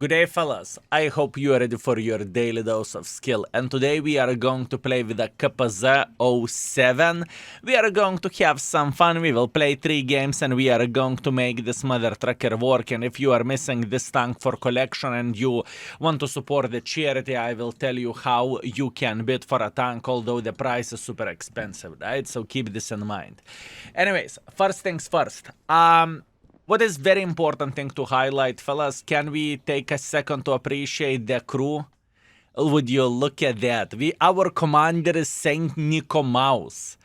Good day, fellas. I hope you are ready for your daily dose of skill. And today we are going to play with a KPZ-07. We are going to have some fun. We will play 3 games and we are going to make this mother trucker work. And if you are missing this tank for collection and you want to support the charity, I will tell you how you can bid for a tank, although the price is super expensive, right? So keep this in mind. Anyways, first things first. What is very important thing to highlight, fellas, can we take a second to appreciate the crew? Would you look at that? Our commander is Saint Nico Mouse.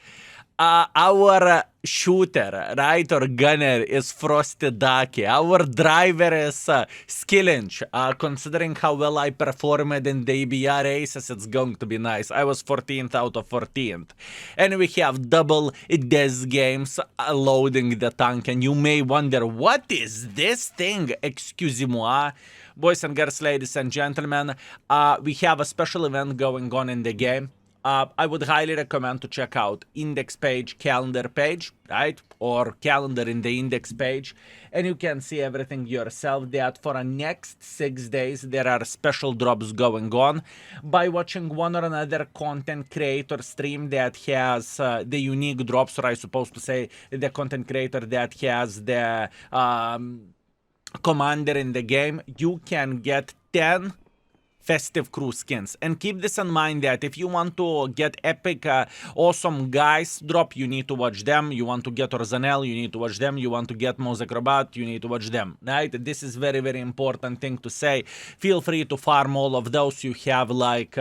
Our shooter, right, or gunner is Frosty Ducky. Our driver is Skillinch. Considering how well I performed in the EBR races, it's going to be nice. I was 14th out of 14th. And we have double death games loading the tank. And you may wonder, what is this thing? Excusez-moi. Boys and girls, ladies and gentlemen, we have a special event going on in the game. I would highly recommend to check out index page, calendar page, right? Or calendar in the index page. And you can see everything yourself that for the next 6 days, there are special drops going on. By watching one or another content creator stream that has the unique drops, or I suppose to say the content creator that has the commander in the game, you can get 10 festive crew skins. And keep this in mind that if you want to get epic awesome guys drop, you need to watch them. You want to get Orzanel, you need to watch them. You want to get Mosaic Robot, you need to watch them, right? This is very, very important thing to say. Feel free to farm all of those. You have like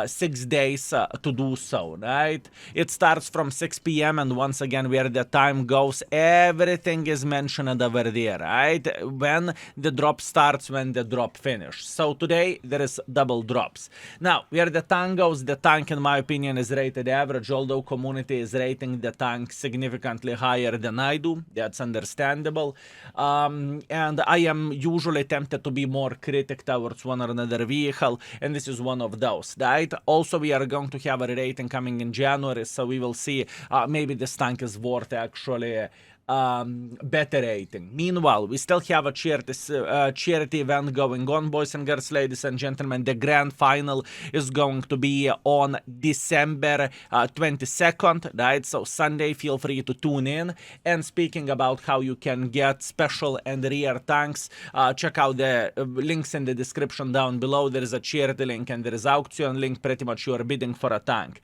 6 days to do so, right? It starts from 6 p.m. and once again, where the time goes, everything is mentioned over there, right? When the drop starts, when the drop finishes. So today there is double drops. Now, where the tank goes, the tank in my opinion is rated average, although community is rating the tank significantly higher than I do. That's understandable. And I am usually tempted to be more critic towards one or another vehicle, and this is one of those, right? Also, we are going to have a rating coming in January, so we will see maybe this tank is worth actually better rating. Meanwhile, we still have a charity event going on, boys and girls, ladies and gentlemen. The grand final is going to be on December 22nd, right? So Sunday, feel free to tune in. And speaking about how you can get special and rare tanks, check out the links in the description down below. There is a charity link and there is auction link. Pretty much you are bidding for a tank.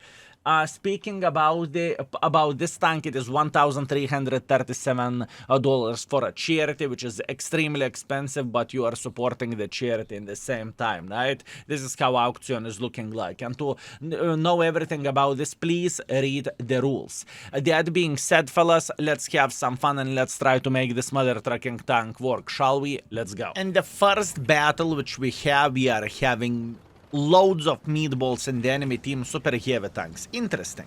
Speaking about this tank, it is $1,337 for a charity, which is extremely expensive, but you are supporting the charity in the same time, right? This is how auction is looking like. And to know everything about this, please read the rules. That being said, fellas, let's have some fun and let's try to make this mother trucking tank work, shall we? Let's go. And the first battle which we are having loads of meatballs in the enemy team, super heavy tanks. Interesting.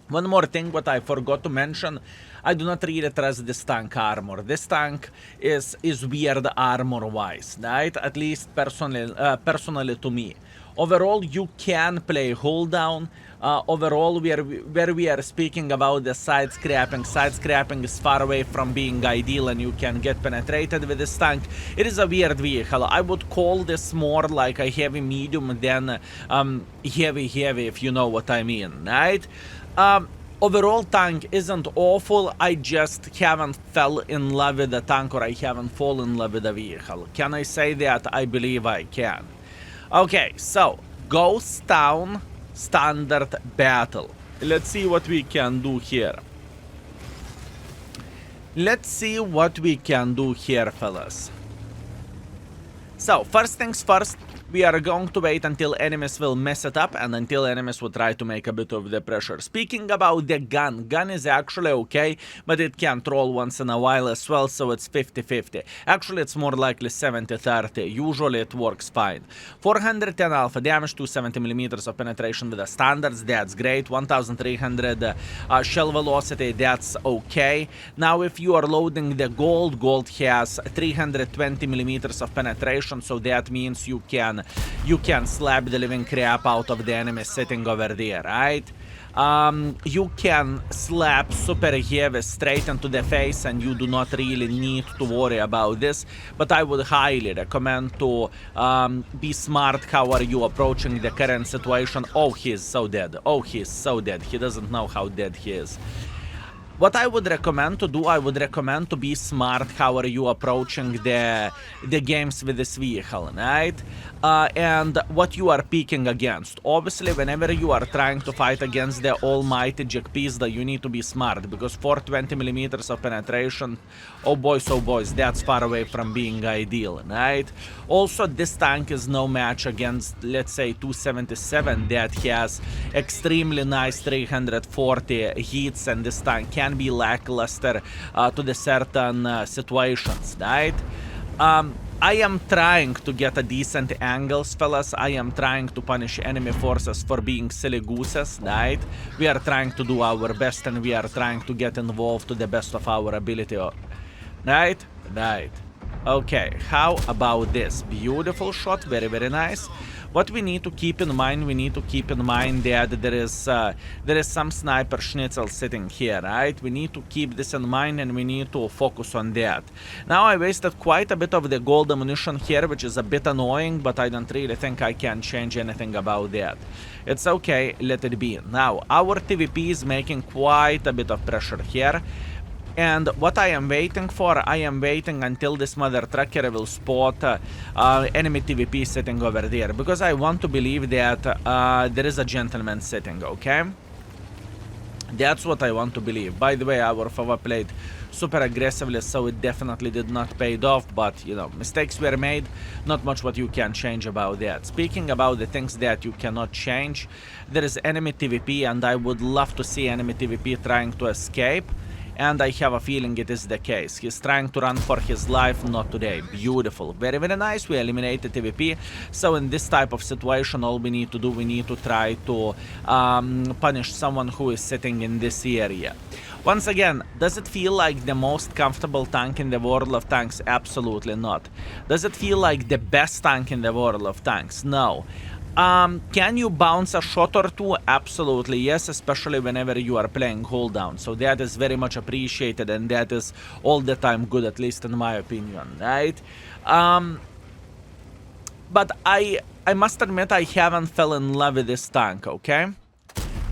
One more thing what I forgot to mention, I do not really trust this tank armor. This tank is weird armor wise, right? At least personally to me. Overall, you can play hold down. Overall, where we are speaking about the side scrapping is far away from being ideal and you can get penetrated with this tank. It is a weird vehicle. I would call this more like a heavy medium than heavy, if you know what I mean, right? Overall, tank isn't awful. I just haven't fell in love with the tank, or I haven't fallen in love with the vehicle. Can I say that? I believe I can. Okay, so Ghost Town standard battle. Let's see what we can do here. Fellas. So, first things first, we are going to wait until enemies will mess it up and until enemies will try to make a bit of the pressure. Speaking about the gun is actually okay, but it can troll once in a while as well, so it's 50-50. Actually, it's more likely 70-30. Usually it works fine. 410 alpha damage, 270mm of penetration with the standards, that's great. 1300 shell velocity, that's okay. Now, if you are loading the gold has 320mm of penetration, so that means you can slap the living crap out of the enemy sitting over there, right? You can slap super heavy straight into the face and you do not really need to worry about this, but I would highly recommend to be smart. How are you approaching the current situation? Oh, he is so dead. Oh, he is so dead. He doesn't know how dead he is. What I would recommend to do, I would recommend to be smart. How are you approaching the games with this vehicle, right? And what you are picking against. Obviously, whenever you are trying to fight against the almighty Jack Pizda, you need to be smart, because 420 millimeters of penetration, oh boys, that's far away from being ideal, right? Also, this tank is no match against, let's say, 277 that has extremely nice 340 hits, and this tank can be lackluster to the certain situations, right? I am trying to get a decent angles, fellas. I am trying to punish enemy forces for being silly gooses, right? We are trying to do our best and we are trying to get involved to the best of our ability, right? Right. Okay, how about this? Beautiful shot, very, very nice. What we need to keep in mind, that there is some sniper schnitzel sitting here, right? We need to keep this in mind and we need to focus on that. Now I wasted quite a bit of the gold ammunition here, which is a bit annoying, but I don't really think I can change anything about that. It's okay, let it be. Now, our TVP is making quite a bit of pressure here. And what I am waiting for, I am waiting until this mother trucker will spot enemy TVP sitting over there, because I want to believe that there is a gentleman sitting, okay? That's what I want to believe. By the way, our Fava played super aggressively, so it definitely did not pay off, but, you know, mistakes were made. Not much what you can change about that. Speaking about the things that you cannot change, there is enemy TVP, and I would love to see enemy TVP trying to escape. And I have a feeling it is the case. He's trying to run for his life, not today. Beautiful. Very, very nice. We eliminated TVP. So in this type of situation, all we need to do, we need to try to punish someone who is sitting in this area. Once again, does it feel like the most comfortable tank in the world of tanks? Absolutely not. Does it feel like the best tank in the world of tanks? No. Can you bounce a shot or two? Absolutely yes, especially whenever you are playing hold down. So that is very much appreciated, and that is all the time good, at least in my opinion, right? But I must admit I haven't fell in love with this tank, okay?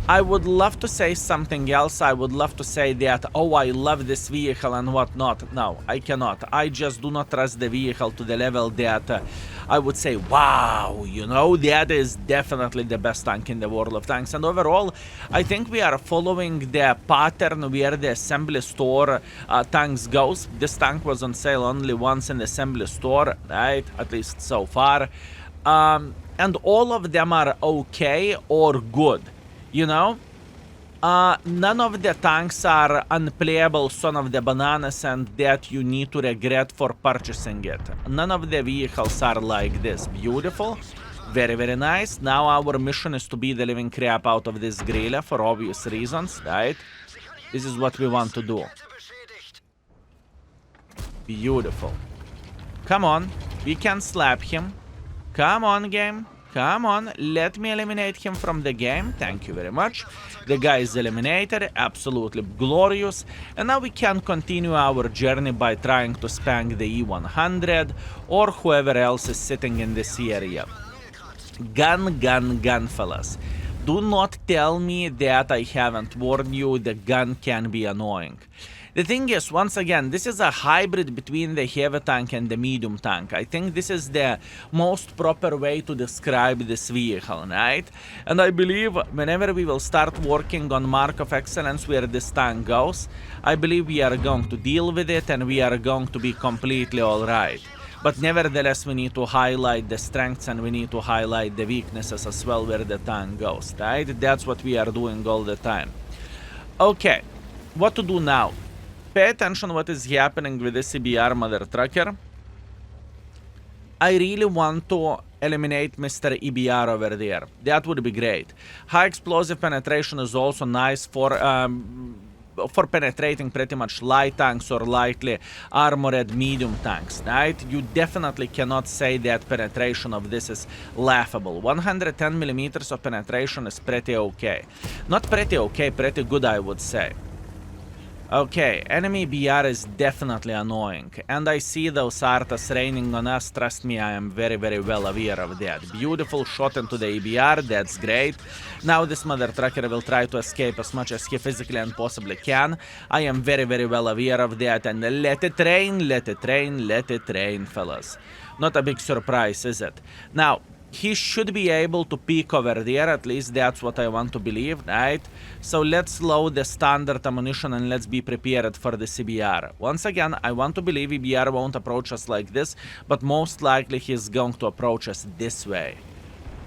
I would love to say something else. I would love to say that, oh, I love this vehicle and whatnot. No, I cannot. I just do not trust the vehicle to the level that I would say, wow, you know, that is definitely the best tank in the world of tanks. And overall, I think we are following the pattern where the assembly store tanks goes. This tank was on sale only once in the assembly store, right? At least so far. And all of them are okay or good. You know, none of the tanks are unplayable son of the bananas and that you need to regret for purchasing it. None of the vehicles are like this. Beautiful. Very, very nice. Now our mission is to beat the living crap out of this gorilla for obvious reasons, right? This is what we want to do. Beautiful. Come on. We can slap him. Come on, game. Come on, let me eliminate him from the game. Thank you very much. The guy is eliminated. Absolutely glorious. And now we can continue our journey by trying to spank the E100 or whoever else is sitting in this area. Gun, fellas. Do not tell me that I haven't warned you. The gun can be annoying. The thing is, once again, this is a hybrid between the heavy tank and the medium tank. I think this is the most proper way to describe this vehicle, right? And I believe whenever we will start working on Mark of Excellence where this tank goes, I believe we are going to deal with it and we are going to be completely alright. But nevertheless, we need to highlight the strengths and we need to highlight the weaknesses as well where the tank goes, right? That's what we are doing all the time. Okay, what to do now? Pay attention what is happening with the CBR mother trucker. I really want to eliminate Mr. EBR over there. That would be great. High explosive penetration is also nice for for penetrating pretty much light tanks or lightly armored medium tanks, right? You definitely cannot say that penetration of this is laughable. 110 millimeters of penetration is pretty okay. Not pretty okay, pretty good, I would say. Okay, enemy BR is definitely annoying, and I see those artas raining on us. Trust me, I am very, very well aware of that. Beautiful shot into the EBR, that's great. Now this mother trucker will try to escape as much as he physically and possibly can. I am very, very well aware of that, and let it rain, let it rain, let it rain, fellas. Not a big surprise, is it? Now, he should be able to peek over there, at least that's what I want to believe, right? So let's load the standard ammunition and let's be prepared for the CBR. Once again, I want to believe EBR won't approach us like this, but most likely he's going to approach us this way.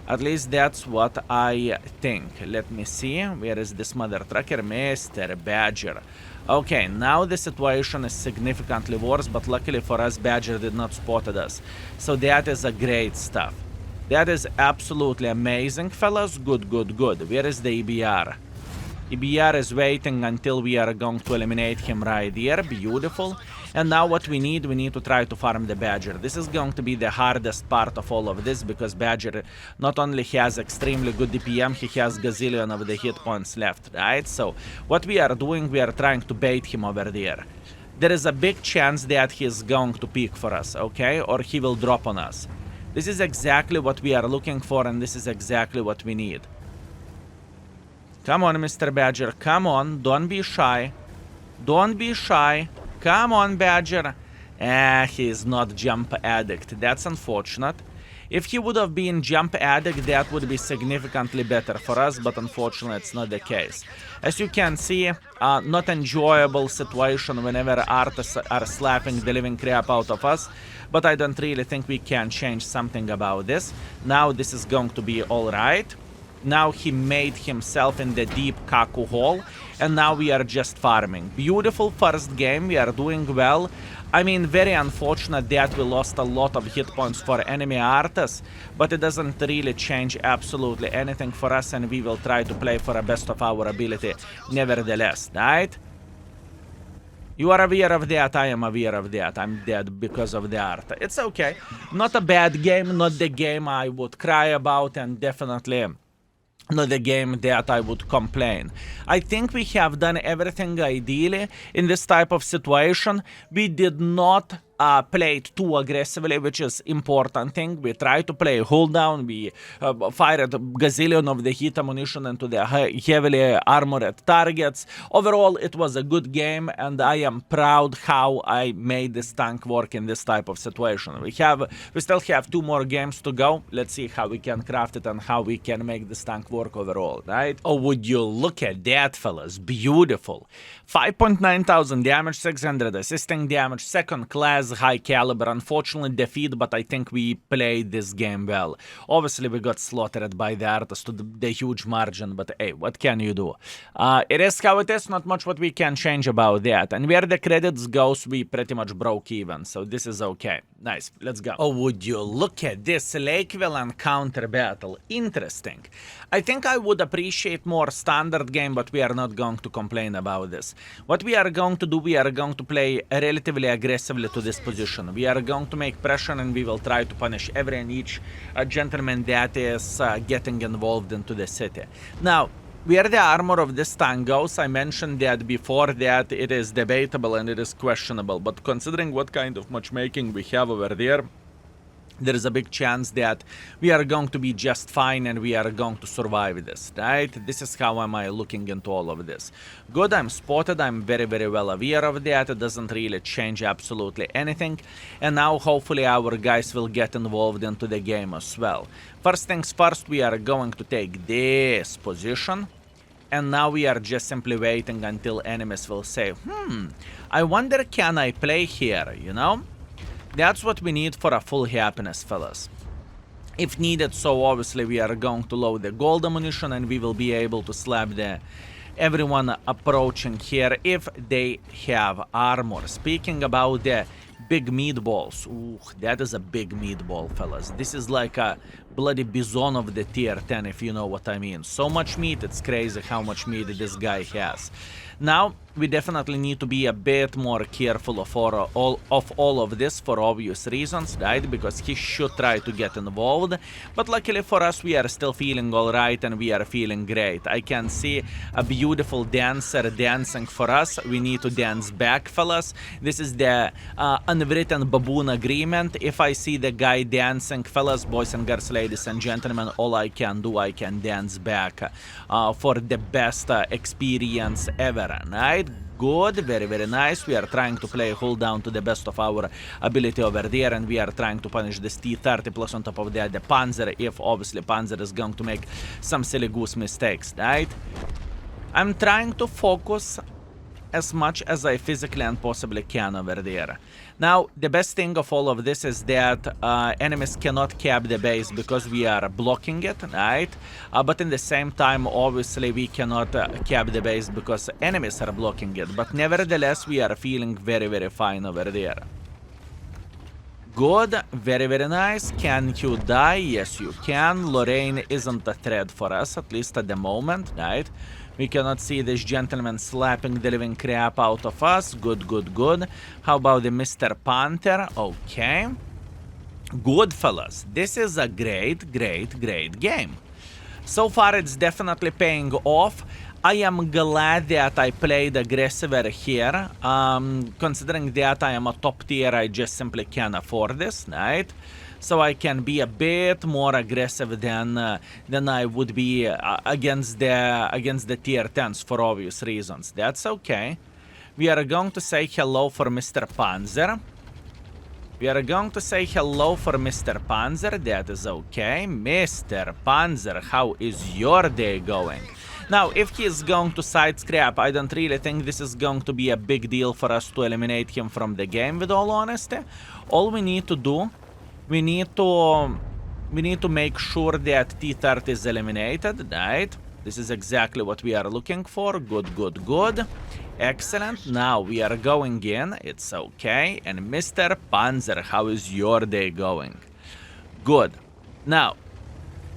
At least that's what I think. Let me see, where is this mother trucker? Mr. Badger. Okay, now the situation is significantly worse, but luckily for us, Badger did not spot us. So that is a great stuff. That is absolutely amazing, fellas. Good, good, good. Where is the EBR? EBR is waiting until we are going to eliminate him right here. Beautiful. And now what we need to try to farm the Badger. This is going to be the hardest part of all of this, because Badger not only has extremely good DPM, he has gazillion of the hit points left, right? So what we are doing, we are trying to bait him over there. There is a big chance that he is going to peek for us, okay? Or he will drop on us. This is exactly what we are looking for, and this is exactly what we need. Come on, Mr. Badger. Come on. Don't be shy. Don't be shy. Come on, Badger. He is not jump addict. That's unfortunate. If he would have been jump addict, that would be significantly better for us, but unfortunately it's not the case. As you can see, not enjoyable situation whenever artists are slapping the living crap out of us, but I don't really think we can change something about this. Now this is going to be alright. Now he made himself in the deep Kaku hole, and now we are just farming. Beautiful first game, we are doing well. I mean, very unfortunate that we lost a lot of hit points for enemy artists, but it doesn't really change absolutely anything for us, and we will try to play for the best of our ability nevertheless, right? You are aware of that, I am aware of that. I'm dead because of the art. It's okay. Not a bad game, not the game I would cry about, and definitely not the game that I would complain. I think we have done everything ideally in this type of situation. We did not play it too aggressively, which is important thing. We tried to play hold down. We fired a gazillion of the heat ammunition into the heavily armored targets. Overall, it was a good game, and I am proud how I made this tank work in this type of situation. We still have 2 more games to go. Let's see how we can craft it and how we can make this tank work overall, right? Oh, would you look at that, fellas? Beautiful. 5.9 thousand damage, 600 assisting damage, second class, high caliber. Unfortunately defeat, but I think we played this game well. Obviously we got slaughtered by the artist to the huge margin, but hey, what can you do? It is how it is, not much what we can change about that. And where the credits goes, we pretty much broke even, so this is okay. Nice, let's go. Oh, would you look at this Lakeville encounter battle. Interesting. I think I would appreciate more standard game, but we are not going to complain about this. What we are going to do, we are going to play relatively aggressively to this position. We are going to make pressure, and we will try to punish every and each gentleman that is getting involved into the city. Now, where the armor of this tank goes, I mentioned that before that it is debatable and it is questionable, but considering what kind of matchmaking we have over there, there is a big chance that we are going to be just fine and we are going to survive this, right? This is how am I looking into all of this. Good, I'm spotted, I'm very, very well aware of that. It doesn't really change absolutely anything. And now hopefully our guys will get involved into the game as well. First things first, we are going to take this position. And now we are just simply waiting until enemies will say, I wonder can I play here, you know? That's what we need for a full happiness, fellas. If needed, so obviously we are going to load the gold ammunition and we will be able to slap everyone approaching here if they have armor. Speaking about the big meatballs, ooh, that is a big meatball, fellas. This is like a bloody bison of the tier 10, if you know what I mean. So much meat, it's crazy how much meat this guy has. Now, we definitely need to be a bit more careful of all of this for obvious reasons, right? Because he should try to get involved. But luckily for us, we are still feeling alright and we are feeling great. I can see a beautiful dancer dancing for us. We need to dance back, fellas. This is the unwritten baboon agreement. If I see the guy dancing, fellas, boys and girls, ladies and gentlemen, all I can do, I can dance back for the best experience ever, right? Good, very, very nice. We are trying to play hold down to the best of our ability over there, and we are trying to punish this T30, plus on top of that the Panzer, if obviously Panzer is going to make some silly goose mistakes, right? I'm trying to focus as much as I physically and possibly can over there. Now, the best thing of all of this is that enemies cannot cap the base because we are blocking it, right? But in the same time, obviously, we cannot cap the base because enemies are blocking it. But nevertheless, we are feeling very, very fine over there. Good, very, very nice. Can you die? Yes, you can. Lorraine isn't a threat for us, at least at the moment, right? We cannot see this gentleman slapping the living crap out of us. Good, good, good. How about the Mr. Panther? Okay. Good, fellas. This is a great, great, great game. So far, it's definitely paying off. I am glad that I played aggressive here. Considering that I am a top tier, I just simply can't afford this, right? So I can be a bit more aggressive than I would be against the tier 10s for obvious reasons. That's okay. We are going to say hello for Mr. Panzer. We are going to say hello for Mr. Panzer. That is okay. Mr. Panzer, how is your day going? Now, if he is going to side scrap, I don't really think this is going to be a big deal for us to eliminate him from the game, with all honesty. All we need to do, we need to make sure that T30 is eliminated, right? This is exactly what we are looking for. Good, good, good. Excellent. Now we are going in. It's okay. And Mr. Panzer, how is your day going? Good. Now,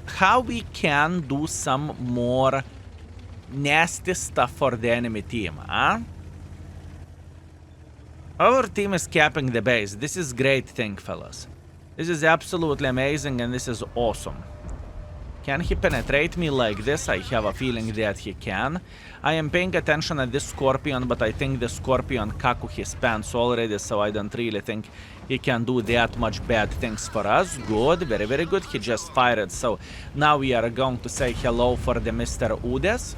how we can do some more nasty stuff for the enemy team, huh? Our team is capping the base. This is great thing, fellas. This is absolutely amazing and this is awesome. Can he penetrate me like this? I have a feeling that he can. I am paying attention at this Scorpion, but I think the Scorpion kaku his pants already, so I don't really think he can do that much bad things for us. Good, very, very good. He just fired, so now we are going to say hello for the Mr. Udes.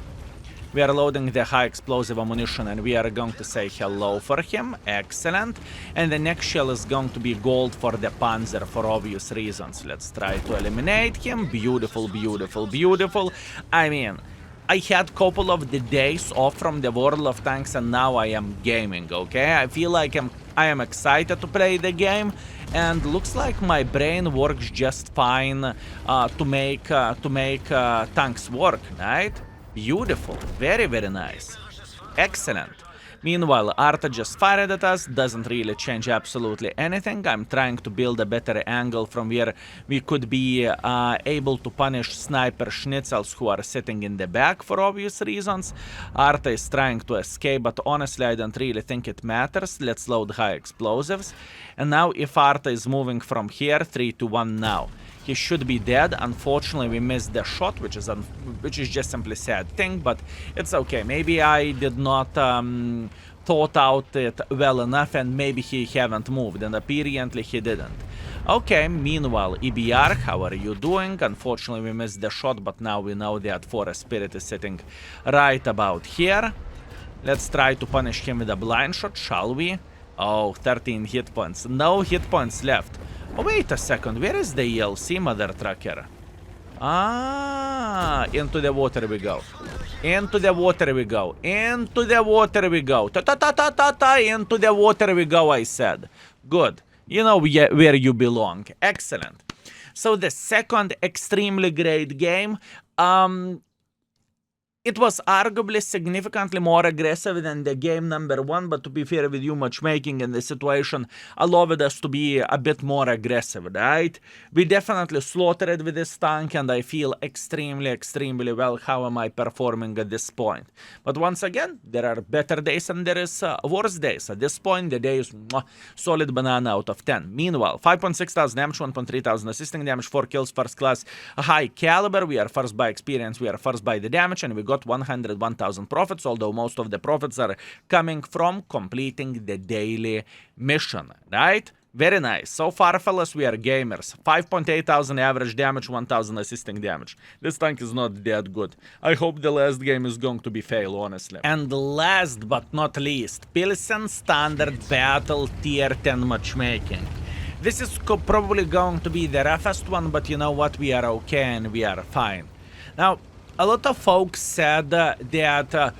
We are loading the high explosive ammunition and we are going to say hello for him. Excellent. And the next shell is going to be gold for the Panzer for obvious reasons. Let's try to eliminate him. Beautiful, beautiful, beautiful. I mean, I had a couple of the days off from the World of Tanks and now I am gaming, okay? I feel like I am excited to play the game and looks like my brain works just fine to make tanks work, right? Beautiful. Very, very nice. Excellent. Meanwhile, Arta just fired at us. Doesn't really change absolutely anything. I'm trying to build a better angle from where we could be able to punish sniper schnitzels who are sitting in the back for obvious reasons. Arta is trying to escape, but honestly, I don't really think it matters. Let's load high explosives. And now if Arta is moving from here, 3 to 1 now. He should be dead. Unfortunately, we missed the shot, which is just simply sad thing, but it's okay. Maybe I did not thought out it well enough, and maybe he haven't moved, and apparently he didn't. Okay, meanwhile, EBR, how are you doing? Unfortunately, we missed the shot, but now we know that Forest Spirit is sitting right about here. Let's try to punish him with a blind shot, shall we? Oh, 13 hit points. No hit points left. Oh, wait a second. Where is the ELC, mother trucker? Ah, into the water we go. Into the water we go. Into the water we go. Ta-ta-ta-ta-ta-ta. Into the water we go, I said. Good. You know where you belong. Excellent. So the second extremely great game. It was arguably significantly more aggressive than the game number 1, but to be fair with you, matchmaking in this situation allowed us to be a bit more aggressive, right? We definitely slaughtered with this tank, and I feel extremely well how am I performing at this point. But once again, there are better days and there is worse days. At this point, the day is solid banana out of 10. Meanwhile, 5.6 thousand damage, 1.3 thousand assisting damage, 4 kills, first class, a high caliber. We are first by experience, we are first by the damage, and we got 101,000 profits, although most of the profits are coming from completing the daily mission, right? Very nice. So far, fellas, we are gamers. 5.8 thousand average damage, 1,000 assisting damage. This tank is not that good. I hope the last game is going to be fail, honestly. And last but not least, Pilsen Standard Battle Tier 10 matchmaking. This is probably going to be the roughest one, but you know what? We are okay and we are fine. Now, a lot of folks said that,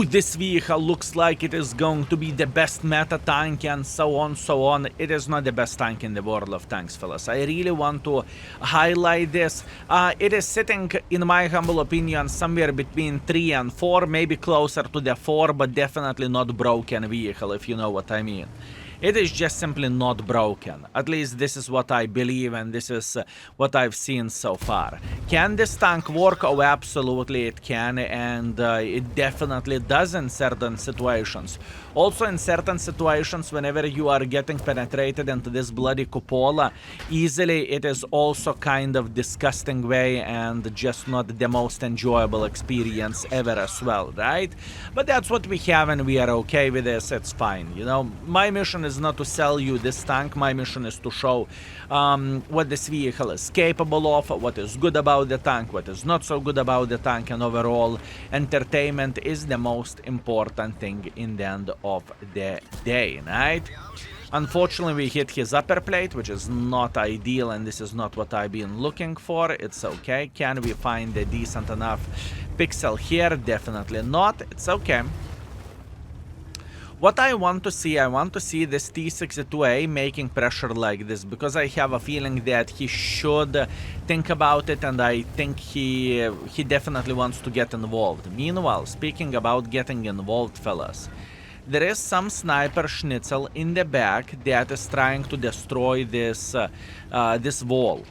this vehicle looks like it is going to be the best meta tank and so on. It is not the best tank in the world of tanks, fellas. I really want to highlight this. It is sitting, in my humble opinion, somewhere between 3 and 4, maybe closer to the 4, but definitely not broken vehicle, if you know what I mean. It is just simply not broken. At least this is what I believe, and this is what I've seen so far. Can this tank work? Oh, absolutely it can, and it definitely does in certain situations. Also, in certain situations, whenever you are getting penetrated into this bloody cupola, easily it is also kind of disgusting way and just not the most enjoyable experience ever as well, right? But that's what we have, and we are okay with this. It's fine. You know, my mission is not to sell you this tank. My mission is to show what this vehicle is capable of, what is good about the tank, what is not so good about the tank, and overall entertainment is the most important thing in the end of the day, right? Unfortunately, we hit his upper plate, which is not ideal, and this is not what I've been looking for. It's okay. Can we find a decent enough pixel here? Definitely not. It's okay. What I want to see this T62A making pressure like this, because I have a feeling that he should think about it, and I think he definitely wants to get involved. Meanwhile, speaking about getting involved, fellas, there is some sniper schnitzel in the back that is trying to destroy this this wall,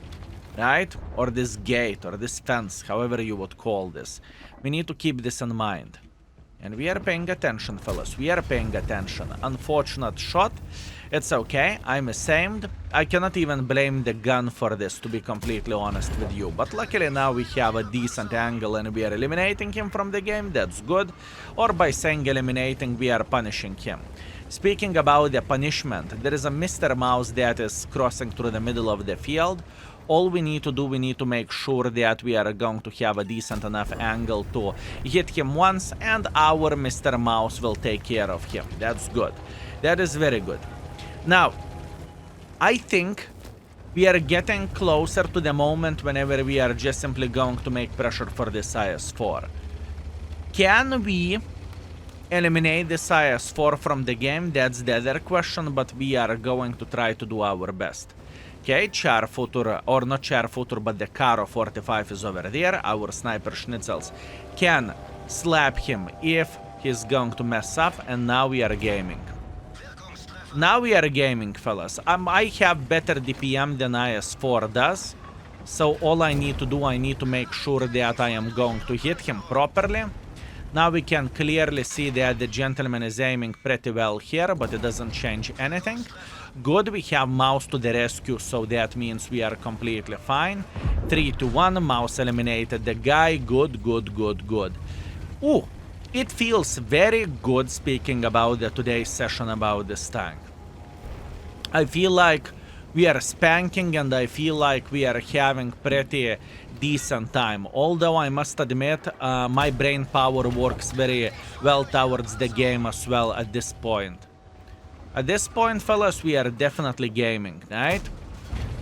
right? Or this gate, or this fence, however you would call this. We need to keep this in mind. And we are paying attention, fellas. We are paying attention. Unfortunate shot. It's okay. I'm ashamed. I cannot even blame the gun for this, to be completely honest with you. But luckily now we have a decent angle and we are eliminating him from the game. That's good. Or by saying eliminating, we are punishing him. Speaking about the punishment, there is a Mr. Mouse that is crossing through the middle of the field. All we need to do, we need to make sure that we are going to have a decent enough angle to hit him once, and our Mr. Mouse will take care of him. That's good. That is very good. Now, I think we are getting closer to the moment whenever we are just simply going to make pressure for this IS-4. Can we eliminate this IS-4 from the game? That's the other question, but we are going to try to do our best. Okay, Charfutur, or not Charfutur, but the Karo 45 is over there. Our sniper schnitzels can slap him if he's going to mess up, and now we are gaming. Now we are gaming, fellas. I have better DPM than IS-4 does, so all I need to do, I need to make sure that I am going to hit him properly. Now we can clearly see that the gentleman is aiming pretty well here, but it doesn't change anything. Good, we have Mouse to the rescue, so that means we are completely fine. 3-1, Mouse eliminated the guy. Good. Ooh, it feels very good speaking about today's session about this tank. I feel like we are spanking, and I feel like we are having pretty decent time. Although I must admit, my brain power works very well towards the game as well at this point. At this point, fellas, we are definitely gaming, right?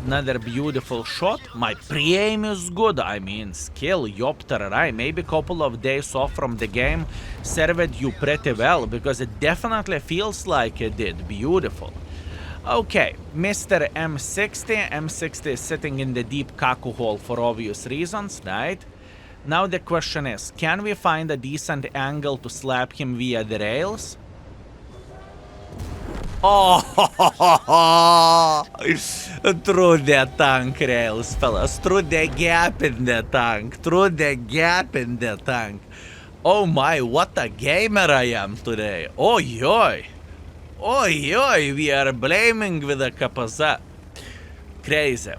Another beautiful shot. My pre-aim is good. I mean, skill, Yopter, right? Maybe a couple of days off from the game served you pretty well, because it definitely feels like it did. Beautiful. Okay, Mr. M60. M60 is sitting in the deep Kaku hole for obvious reasons, right? Now the question is, can we find a decent angle to slap him via the rails? Oh, through the tank rails, fellas. Through the gap in the tank. Through the gap in the tank. Oh my, what a gamer I am today. Oi, oi. Oi, oi, we are blaming with a kapazat. Crazy.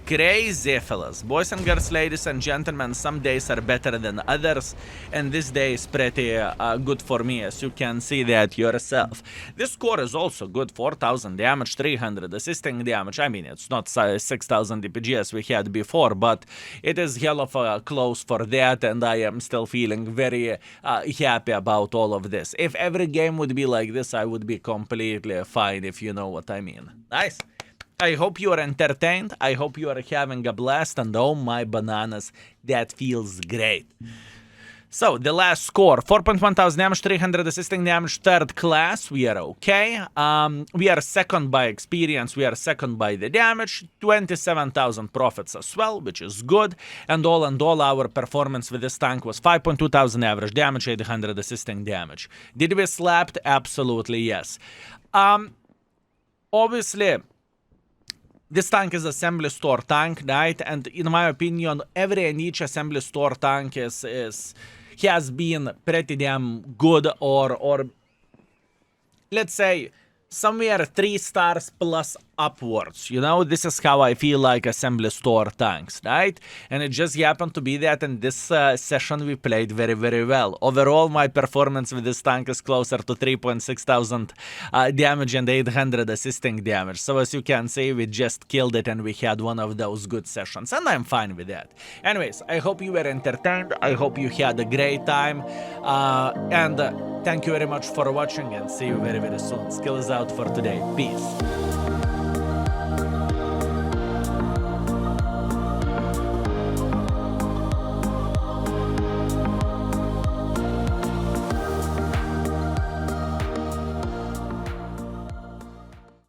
Crazy, fellas. Boys and girls, ladies and gentlemen, some days are better than others, and this day is pretty good for me, as you can see that yourself. This score is also good, 4,000 damage, 300 assisting damage. I mean, it's not 6,000 DPG as we had before, but it is hell of a close for that, and I am still feeling very happy about all of this. If every game would be like this, I would be completely fine, if you know what I mean. Nice. I hope you are entertained, I hope you are having a blast, and oh my bananas, that feels great. So, the last score, 4.1 thousand damage, 300 assisting damage, third class, we are okay. We are second by experience, we are second by the damage, 27,000 profits as well, which is good. And all in all, our performance with this tank was 5.2 thousand average damage, 800 assisting damage. Did we slapped? Absolutely yes. Obviously, this tank is assembly store tank, right? And in my opinion, every and each assembly store tank has been pretty damn good, or let's say somewhere 3 stars plus upwards. You know, this is how I feel like assembly store tanks, right? And it just happened to be that in this session we played very, very well. Overall, my performance with this tank is closer to 3.6 thousand damage and 800 assisting damage. So as you can see, we just killed it and we had one of those good sessions, and I'm fine with that. Anyways, I hope you were entertained. I hope you had a great time. And thank you very much for watching, and see you very, very soon. Skill is out for today. Peace.